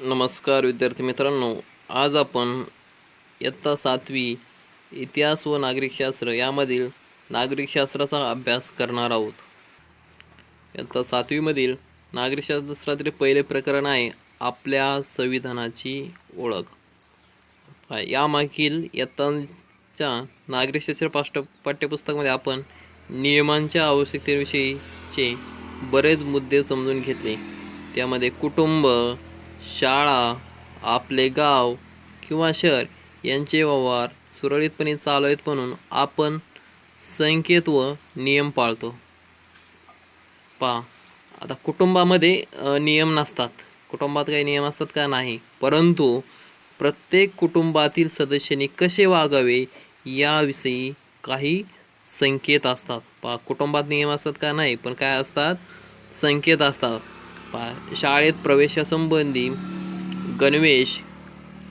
नमस्कार विद्यार्थी मित्रांनो, आज आपण इयत्ता 7वी इतिहास व नागरिकशास्त्र यामधील नागरिकशास्त्राचा अभ्यास करणार आहोत. इयत्ता 7वीमधील नागरिकशास्त्रातील पहिले प्रकरण आहे आपल्या संविधानाची ओळख. यामागील इयत्तांच्या नागरिकशास्त्र पाठ्यपुस्तकामध्ये आपण नियमांच्या आवश्यकतेविषयीचे बरेच मुद्दे समजून घेतले. त्यामध्ये कुटुंब, शाळा, आपले गाव किंवा शहर यांचे व्यवहार सुरळीतपणे चालवेत म्हणून आपण संकेत व नियम पाळतो. आता कुटुंबामध्ये नियम नसतात. कुटुंबात काही नियम असतात का? नाही. परंतु प्रत्येक कुटुंबातील सदस्यांनी कसे वागावे याविषयी काही संकेत असतात. कुटुंबात नियम असतात का? नाही. पण काय असतात? संकेत असतात. शाळेत प्रवेशासंबंधी गणवेश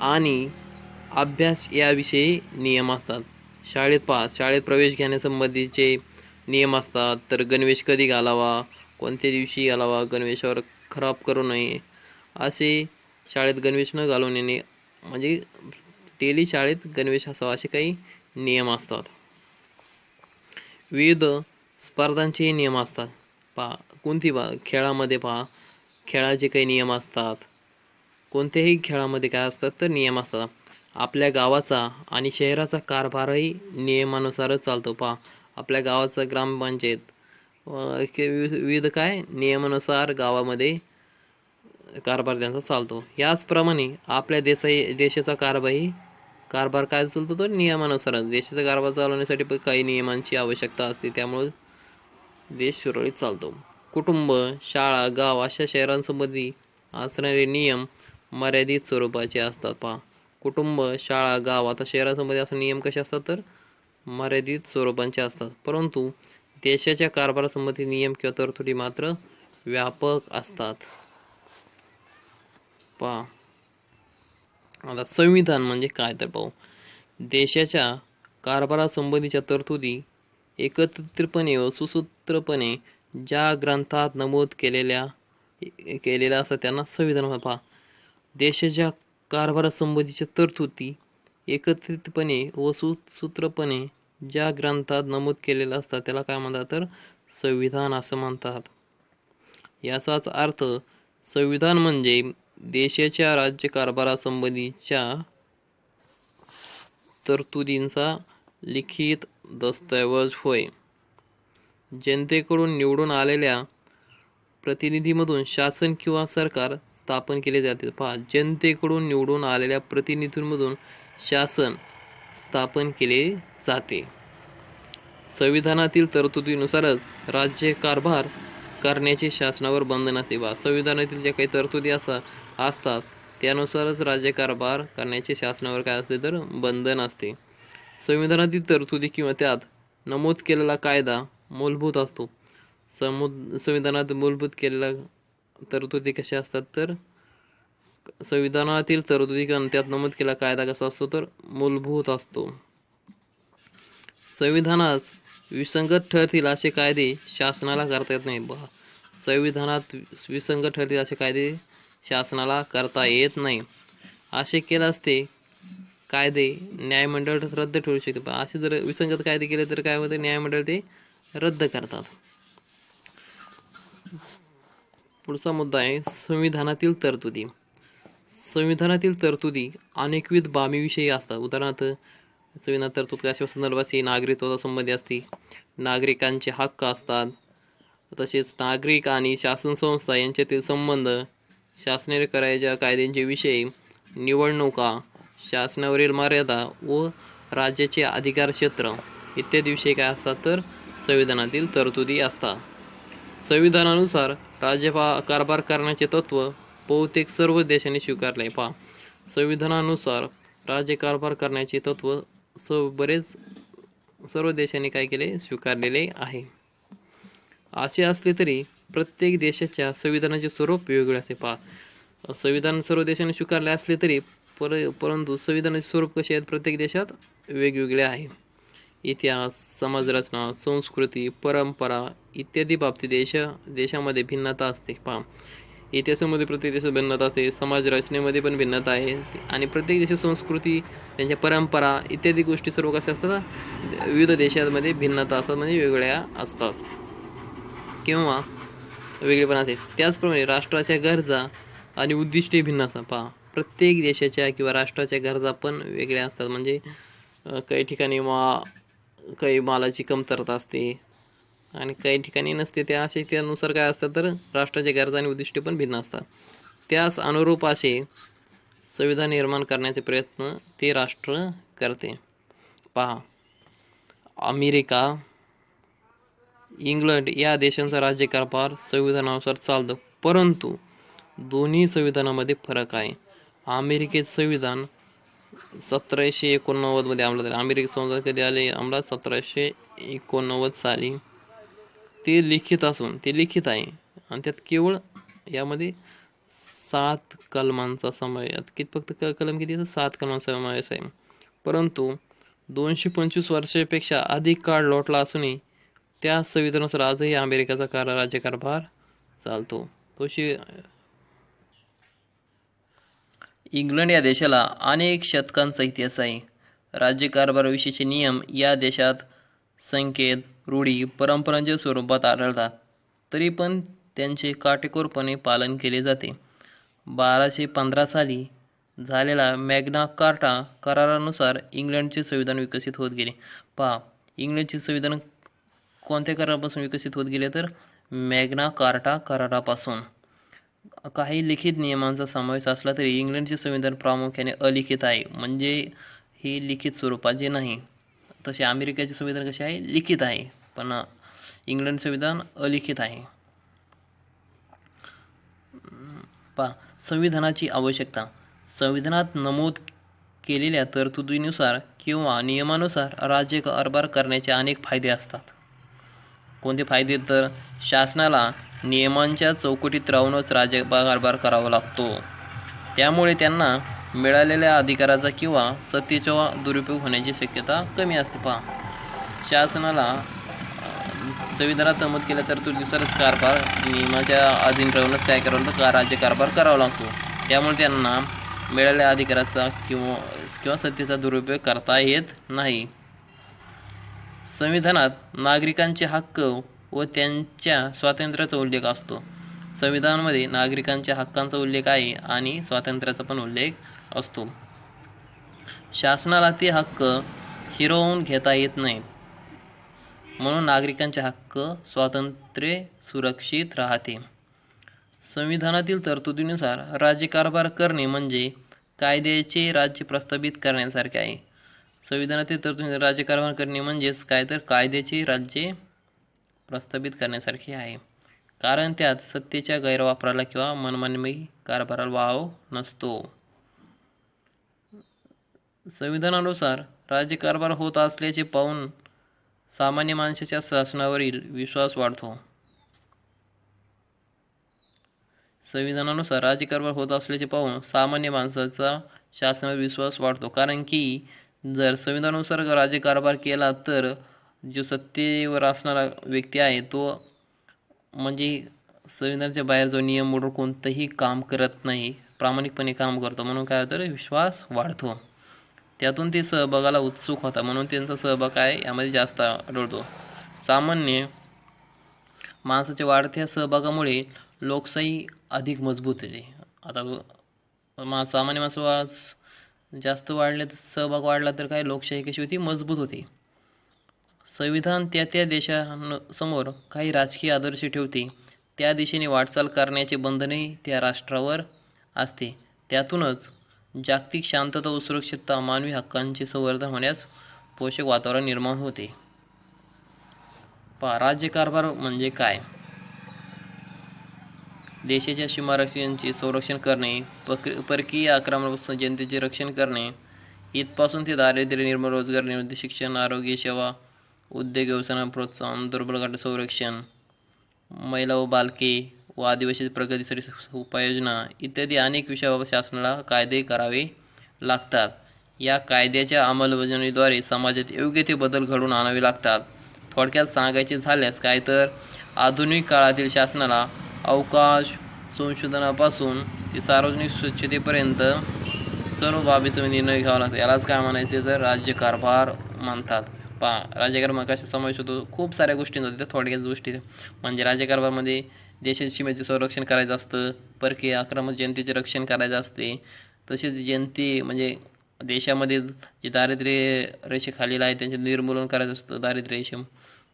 आणि अभ्यास याविषयी नियम असतात. शाळेत प्रवेश घेण्यासंबंधीचे नियम असतात. तर गणवेश कधी घालावा, कोणत्या दिवशी घालावा, गणवेशावर खराब करू नये, असे शाळेत गणवेश न घालून येणे, म्हणजे डेली शाळेत गणवेश असावा, असे काही नियम असतात. विविध स्पर्धांचे नियम असतात. खेळामध्ये खेळाचे काही नियम असतात. कोणत्याही खेळामध्ये काय असतात तर नियम असतात. आपल्या गावाचा आणि शहराचा कारभारही नियमानुसारच चालतो. आपल्या गावाचा ग्रामपंचायत विविध नियमानुसार गावामध्ये कारभार त्यांचा चालतो. याचप्रमाणे आपल्या देशाचा कारभार काय चालतो तो नियमानुसारच. देशाचा कारभार चालवण्यासाठी काही नियमांची आवश्यकता असते, त्यामुळे देश सुरळीत चालतो. कुटुंब, शाळा, गाव अशा शहरांसंबंधी असणारे नियम मर्यादित स्वरूपाचे असतात. कुटुंब, शाळा, गाव आता शहरांसंबंधी असणारे नियम कसे असतात तर मर्यादित स्वरूपाचे असतात. परंतु देशाच्या कारभारासंबंधी नियम किंवा तरतुदी मात्र व्यापक असतात. आता संविधान म्हणजे काय तर पाहू. देशाच्या कारभारासंबंधीच्या तरतुदी एकत्रितपणे व सुसूत्रपणे ज्या ग्रंथात नमूद केलेल्या असतात त्यांना संविधान म्हणतात. देशाच्या कारभारासंबंधीच्या तरतुदी एकत्रितपणे व सुसूत्रपणे ज्या ग्रंथात नमूद केलेल्या असतात त्याला काय म्हणतात तर संविधान असं म्हणतात. याचाच अर्थ संविधान म्हणजे देशाच्या राज्यकारभारासंबंधीच्या तरतुदींचा लिखित दस्तऐवज होय. जनतेकडून निवडून आलेल्या प्रतिनिधीमधून शासन किंवा सरकार स्थापन केले जाते. जनतेकडून निवडून आलेल्या प्रतिनिधींमधून शासन स्थापन केले जाते. संविधानातील तरतुदीनुसारच राज्यकारभार करण्याचे शासनावर बंधन असते. संविधानातील ज्या काही तरतुदी असतात त्यानुसारच राज्यकारभार करण्याचे शासनावर काय असते तर बंधन असते. संविधानातील तरतुदी किंवा त्यात नमूद केलेला कायदा मूलभूत असतो. संविधानात मूलभूत केलेल्या तरतुदी कशा असतात तर संविधानातील तरतुदी किंवा त्यात नमूद केलेला कायदा कसा असतो तर मूलभूत असतो. संविधानास विसंगत ठरतील असे कायदे शासनाला करता येत नाही. संविधानात विसंगत ठरतील असे कायदे शासनाला करता येत नाही. असे केल्यास ते कायदे न्यायमंडळ रद्द ठेवू शकते. असे जर विसंगत कायदे केले तर काय होते, न्यायमंडळ ते रद्द करतात. पुढचा मुद्दा आहे संविधानातील तरतुदी. संविधानातील तरतुदी अनेकविध बाबीविषयी असतात. उदाहरणार्थ संविधान तरतूद कशा संदर्भात नागरिकत्वाचा संबंधी असते, नागरिकांचे हक्क असतात, तसेच नागरिक आणि शासन संस्था यांच्यातील संबंध, शासनाने करायच्या कायद्यांचे विषय, निवडणुका, शासनावरील मर्यादा व राज्याचे अधिकार क्षेत्र इत्यादी विषय काय असतात तर संविधानातील तरतुदी असतात. संविधानानुसार कारभार करण्याचे तत्व बहुतेक सर्व देशांनी स्वीकारले. संविधानानुसार राज्यकारभार करण्याचे तत्व सर्व देशांनी काय केले, स्वीकारलेले आहे. असे असले तरी प्रत्येक देशाच्या संविधानाचे स्वरूप वेगवेगळे असते. संविधान सर्व देशांनी स्वीकारले असले तरी परंतु संविधानाचे स्वरूप कसे आहेत प्रत्येक देशात वेगवेगळे आहे. इतिहास, समाजरचना, संस्कृती, परंपरा इत्यादी बाबतीत देशामध्ये भिन्नता असते. इतिहासामध्ये प्रत्येक देशात भिन्नता असते, समाज रचनेमध्ये पण भिन्नता आहे आणि प्रत्येक देशाची संस्कृती, त्यांच्या परंपरा इत्यादी गोष्टी सर्व कशा असतात, विविध देशांमध्ये भिन्नता असतात, म्हणजे वेगळ्या असतात किंवा वेगळेपण असते. त्याचप्रमाणे राष्ट्राच्या गरजा आणि उद्दिष्टे भिन्न असतात. पहा, प्रत्येक देशाच्या किंवा राष्ट्राच्या गरजा पण वेगळ्या असतात. म्हणजे काही ठिकाणी काही मालाची कमतरता असते आणि काही ठिकाणी नसते. त्यानुसार काय असतं, तर राष्ट्राच्या गरजा आणि उद्दिष्टे पण भिन्न असतात. त्यास अनुरूप असे संविधान निर्माण करण्याचे प्रयत्न ते राष्ट्र करते. पहा, अमेरिका, इंग्लंड या देशांचा राज्यकारभार संविधानानुसार चालतो, परंतु दोन्ही संविधानामध्ये फरक आहे. अमेरिकेचं संविधान 1789 मध्ये अंमलात आले. अमेरिकी संविधान कधी आले अंमलात? 1789 साली. ते लिखित आहे आणि त्यात केवळ यामध्ये 7 कलमांचा समावेश. फक्त कलम किती? 7 कलमांचा समावेश आहे. परंतु 225 वर्षापेक्षा अधिक काळ लोटला असूनही त्या संविधानानुसार आजही अमेरिकेचा राज्यकारभार चालतो. इंग्लंड या देशाला अनेक शतकांचा इतिहास आहे. राज्यकारभाराविषयीचे नियम या देशात संकेत, रूढी, परंपरांच्या स्वरूपात आढळतात, तरी पण त्यांचे काटेकोरपणे पालन केले जाते. 1215 साली झालेल्या मॅग्ना कार्टा करारानुसार इंग्लंडचे संविधान विकसित होत गेले. पहा, इंग्लंडचे संविधान कोणत्या करारापासून विकसित होत गेले? तर मॅग्ना कार्टा करारापासून. काही लिखित नियमांचा समावेश असला तरी इंग्लंडचे संविधान प्रामुख्याने अलिखित आहे, म्हणजे हे लिखित स्वरूपाचे नाही. तसे अमेरिकेचे संविधान कसे आहे? लिखित आहे, पण इंग्लंड संविधान अलिखित आहे. पहा, संविधानाची आवश्यकता. संविधानात नमूद केलेल्या तरतुदीनुसार किंवा नियमानुसार राज्यकारभार करण्याचे अनेक फायदे असतात. कोणते फायदे? तर शासनाला नियमांच्या चौकटीत राहूनच राज्यकारभार करावा लागतो. त्यामुळे त्यांना मिळालेल्या अधिकाराचा किंवा सत्तेचा दुरुपयोग होण्याची शक्यता कमी असते. पहा, शासनाला संविधानात नमूद केल्या तरतुदीनुसारच कारभार नियमाच्या अधीन राहूनच काय करावं लागतं? राज्यकारभार करावा लागतो. त्यामुळे त्यांना मिळालेल्या अधिकाराचा किंवा सत्तेचा दुरुपयोग करता येत नाही. संविधानात नागरिकांचे हक्क व त्यांच्या स्वातंत्र्याचा उल्लेख असतो. संविधानामध्ये नागरिकांच्या हक्कांचा उल्लेख आहे आणि स्वातंत्र्याचा पण उल्लेख असतो. शासनाला ते हक्क हिरावून घेता येत नाहीत, म्हणून नागरिकांचे हक्क, स्वातंत्र्य सुरक्षित राहते. संविधानातील तरतुदीनुसार राज्यकारभार करणे म्हणजे कायद्याचे राज्य प्रस्थापित करण्यासारखे आहे. संविधानातील तरतुदीनुसार राज्यकारभार करणे म्हणजेच काय? तर कायद्याचे राज्य प्रस्थापित करण्यासारखे आहे, कारण त्यात सत्तेच्या गैरवापराला किंवा मनमानी कारभाराला वाव नसतो. संविधानानुसार राज्यकारभार होत असल्याचे पाहून सामान्य माणसाच्या शासनावरील विश्वास वाढतो. संविधानानुसार राज्यकारभार होत असल्याचे पाहून सामान्य माणसाचा शासनावर विश्वास वाढतो, कारण की जर संविधानानुसार राज्यकारभार केला तर जो सत्तेवर असणारा व्यक्ती आहे तो म्हणजे संविधानाच्या बाहेर जो नियम मोडून कोणतंही काम करत नाही, प्रामाणिकपणे काम करतो, म्हणून काय होतं? विश्वास वाढतो. त्यातून ते सहभागाला उत्सुक होता, म्हणून त्यांचा सहभाग काय यामध्ये जास्त आढळतो. सामान्य माणसाच्या वाढत्या सहभागामुळे लोकशाही अधिक मजबूत होते. आता सामान्य माणसं जास्त वाढले, सहभाग वाढला तर काय लोकशाही कशी होती? मजबूत होती. संविधान त्या देशासमोर काही राजकीय आदर्श ठेवते, त्या दिशेने वाटचाल करण्याचे बंधनही त्या राष्ट्रावर असते. त्यातूनच जागतिक शांतता व सुरक्षितता, मानवी हक्कांचे संवर्धन होण्यास पोषक वातावरण निर्माण होते. राज्यकारभार म्हणजे काय? देशाच्या सीमारेषांचे संरक्षण करणे, परकीय आक्रमणापासून जनतेचे रक्षण करणे, इथपासून ते दारिद्र्य निर्मूलन, रोजगार निर्मिती, शिक्षण, आरोग्य सेवा, उद्योग व्यवसायांना प्रोत्साहन, दुर्बल घटक संरक्षण, महिला व बालके व आदिवासी प्रगतीसाठी उपाययोजना इत्यादी अनेक विषयाबाबत शासनाला कायदे करावे लागतात. या कायद्याच्या अंमलबजावणीद्वारे समाजात योग्य ते बदल घडवून आणावे लागतात. थोडक्यात सांगायचे झाल्यास काय तर आधुनिक काळातील शासनाला अवकाश, संशोधनापासून ते सार्वजनिक स्वच्छतेपर्यंत सर्व बाबीचा निर्णय घ्यावा लागतो. यालाच काय म्हणायचे तर राज्यकारभार म्हणतात. राज्यकारभार कशा समावेश होतो? खूप साऱ्या गोष्टी होत्या, त्या थोडक्यात गोष्टी म्हणजे राज्यकारभारमध्ये देशाच्या सीमेचे संरक्षण करायचं असतं, परकीय आक्रमक जनतेचे रक्षण करायचं असते, तसेच जनते म्हणजे देशामध्ये जे दारिद्र्य रेषेखालील आहे त्यांचे निर्मूलन करायचं असतं, दारिद्र्य रेषे,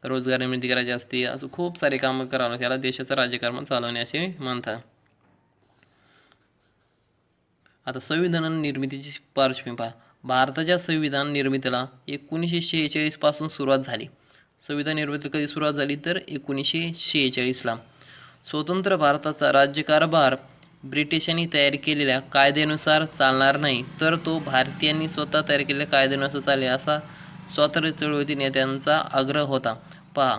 रोजगार निर्मिती करायची असते, असं खूप सारे कामं करावं लागतं. त्याला देशाचा राज्यकारभार चालवणे असे म्हणतात. आता संविधान निर्मितीची पार्श्वभूमी पहा. भारताच्या संविधान निर्मितीला 1946 पासून सुरुवात झाली. संविधान निर्मिती कधी सुरुवात झाली तर 1946ला. स्वतंत्र भारताचा राज्यकारभार ब्रिटिशांनी तयार केलेल्या कायद्यानुसार चालणार नाही, तर तो भारतीयांनी स्वतः तयार केलेल्या कायद्यानुसार चालेल असा स्वातंत्र्य चळवळी नेत्यांचा आग्रह होता. पहा,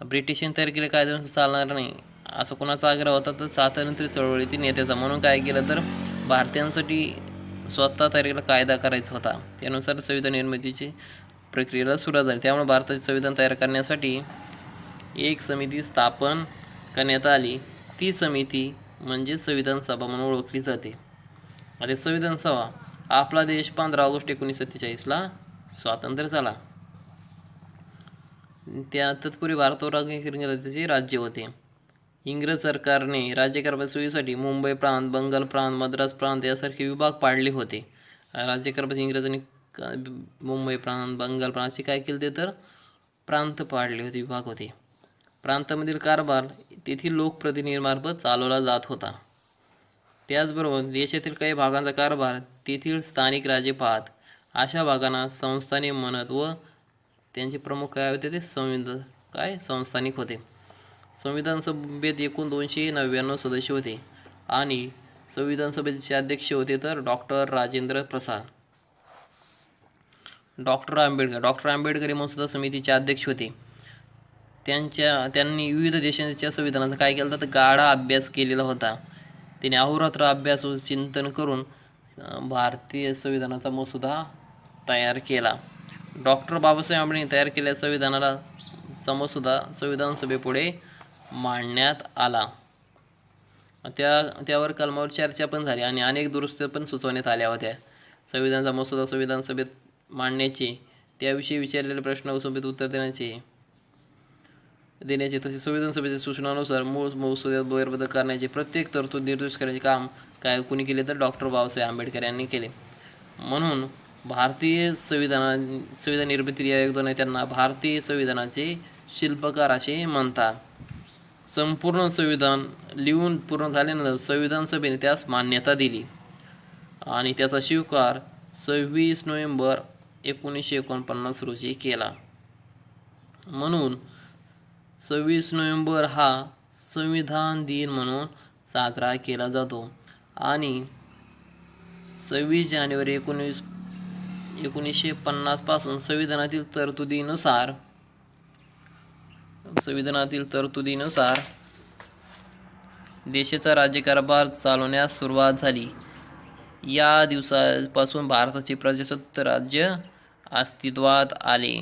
ब्रिटिशांनी तयार केलेल्या कायद्यानुसार चालणार नाही असा कोणाचा आग्रह होता तर स्वातंत्र्य चळवळीतील नेत्याचा. म्हणून काय केलं तर भारतीयांसाठी स्वतः तयार केलेला कायदा करायचा होता. त्यानुसार संविधान निर्मितीची प्रक्रियेला सुरुवात झाली. त्यामुळे भारताचे संविधान तयार करण्यासाठी एक समिती स्थापन करण्यात आली. ती समिती म्हणजे संविधान सभा म्हणून ओळखली जाते. आता संविधान सभा, आपला देश 15 ऑगस्ट 1947ला स्वातंत्र्य झाला. त्या तत्पूर्वी भारतावर त्याचे राज्य होते. इंग्रज सरकारने राज्यकारभार सोयीसाठी मुंबई प्रांत, बंगाल प्रांत, मद्रास प्रांत यासारखे विभाग पाडले होते. राज्यकारभार इंग्रजांनी मुंबई प्रांत, बंगाल प्रांत असे काय केले तर प्रांत पाडले होते, विभाग होते. प्रांतामधील कारभार तेथील लोकप्रतिनिधींमार्फत चालवला जात होता. त्याचबरोबर देशातील काही भागांचा कारभार तेथील स्थानिक राजे पाहत. अशा भागांना संस्थाने म्हणत व त्यांचे प्रमुख काय होते ते संस्थानिक होते. संविधान सभेत एकूण 299 सदस्य होते आणि संविधान सभेचे अध्यक्ष होते तर डॉक्टर राजेंद्र प्रसाद. डॉक्टर आंबेडकर हे मसुदा समितीचे अध्यक्ष होते. त्यांनी विविध देशांच्या संविधानाचा काय केला तर गाढा अभ्यास केलेला होता. त्यांनी अहोरात्र अभ्यास व चिंतन करून भारतीय संविधानाचा मसुदा तयार केला. डॉक्टर बाबासाहेब आंबेडकर तयार केलेल्या संविधानाला मसुदा संविधान सभेपुढे मांडण्यात आला. त्यावर कलमावर चर्चा पण झाली आणि अनेक दुरुस्त्या पण सुचवण्यात आल्या होत्या. संविधानाचा मसुदा संविधान सभेत मांडण्याचे, त्याविषयी विचारलेल्या प्रश्नावर सभेत उत्तर देण्याचे तसेच संविधान सभेच्या सूचनानुसार मूळ मसुद्यात फेरबदल करण्याचे, प्रत्येक तरतूद निर्देश करण्याचे काम कुणी केले तर डॉक्टर बाबासाहेब आंबेडकर यांनी केले. म्हणून भारतीय संविधान निर्मिती या योगदान आहे त्यांना भारतीय संविधानाचे शिल्पकार असे म्हणतात. संपूर्ण संविधान लिहून पूर्ण झाल्यानंतर संविधान सभेने त्यास मान्यता दिली आणि त्याचा स्वीकार 26 नोव्हेंबर 1949 रोजी केला. म्हणून 26 नोव्हेंबर हा संविधान दिन म्हणून साजरा केला जातो आणि 26 जानेवारी 1950 पासून संविधानातील तरतुदीनुसार देशाचा राज्यकारभार चालवण्यास सुरुवात झाली. या दिवसापासून भारताचे प्रजासत्ताक राज्य अस्तित्वात आले.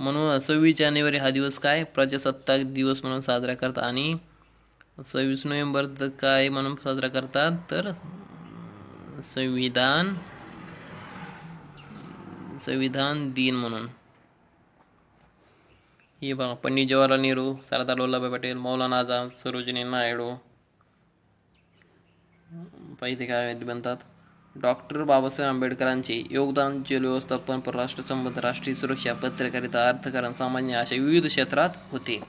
म्हणून 26 जानेवारी हा दिवस प्रजासत्ताक दिवस म्हणून साजरा करतात आणि 26 नोव्हेंबर काय म्हणून साजरा करतात तर संविधान दिन म्हणून. हे बघा, पंडित जवाहरलाल नेहरू, सरदार वल्लभभाई पटेल, मौलाना आझाद, सरोजिनी नायडू, पाहिजे काय बनतात. डॉक्टर बाबासाहेब आंबेडकरांचे योगदान जल व्यवस्थापन, परराष्ट्र संबंध, राष्ट्रीय सुरक्षा, पत्रकारिता, अर्थकारण, सामान्य अशा विविध क्षेत्रात होते.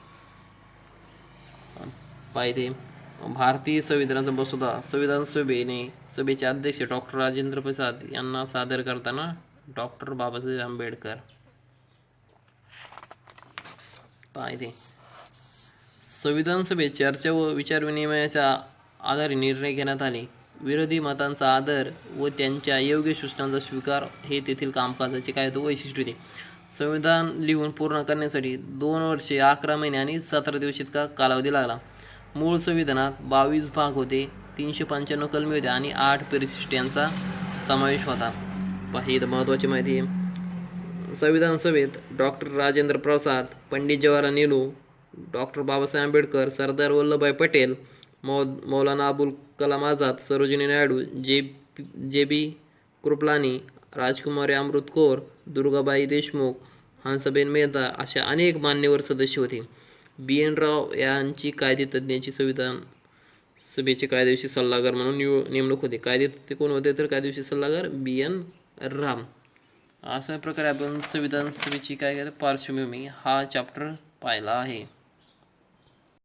पाहिजे भारतीय संविधानाचा मसुदा संविधान सभेचे अध्यक्ष डॉक्टर राजेंद्र प्रसाद यांना सादर करताना डॉक्टर बाबासाहेब आंबेडकर. पाहिजे संविधान सभेत चर्चा व विचारविनिमयाच्या आधारे निर्णय घेण्यात आले. विरोधी मतांचा आदर व त्यांच्या योग्य सूचनांचा स्वीकार हे तेथील कामकाजाचे वैशिष्ट्य होते. संविधान लिहून पूर्ण करण्यासाठी 2 वर्षे 11 महिने आणि 17 दिवस इतका कालावधी लागला. मूळ संविधानात 22 भाग होते, 395 कलमे होते आणि 8 परिशिष्ट यांचा समावेश होता. ही महत्त्वाची माहिती आहे. संविधान सभेत डॉक्टर राजेंद्र प्रसाद, पंडित जवाहरलाल नेहरू, डॉक्टर बाबासाहेब आंबेडकर, सरदार वल्लभभाई पटेल, मौलाना अबुल कलाम आझाद, सरोजिनी नायडू, जे बी कृपलानी, राजकुमारी अमृत कौर, दुर्गाबाई देशमुख, हंसाबेन मेहता अशा अनेक मान्यवर सदस्य होते. बी एन राव यांची कायदेतज्ञाची संविधान सभेचे कायदेशीर सल्लागार म्हणून नेमणूक होते. कायदेतज्ञ कोण होते तर कायदेशीर सल्लागार बी एन राम. अशा प्रकारे आपण संविधान सभेची काय पार्श्वभूमी हा चॅप्टर पाहिला आहे.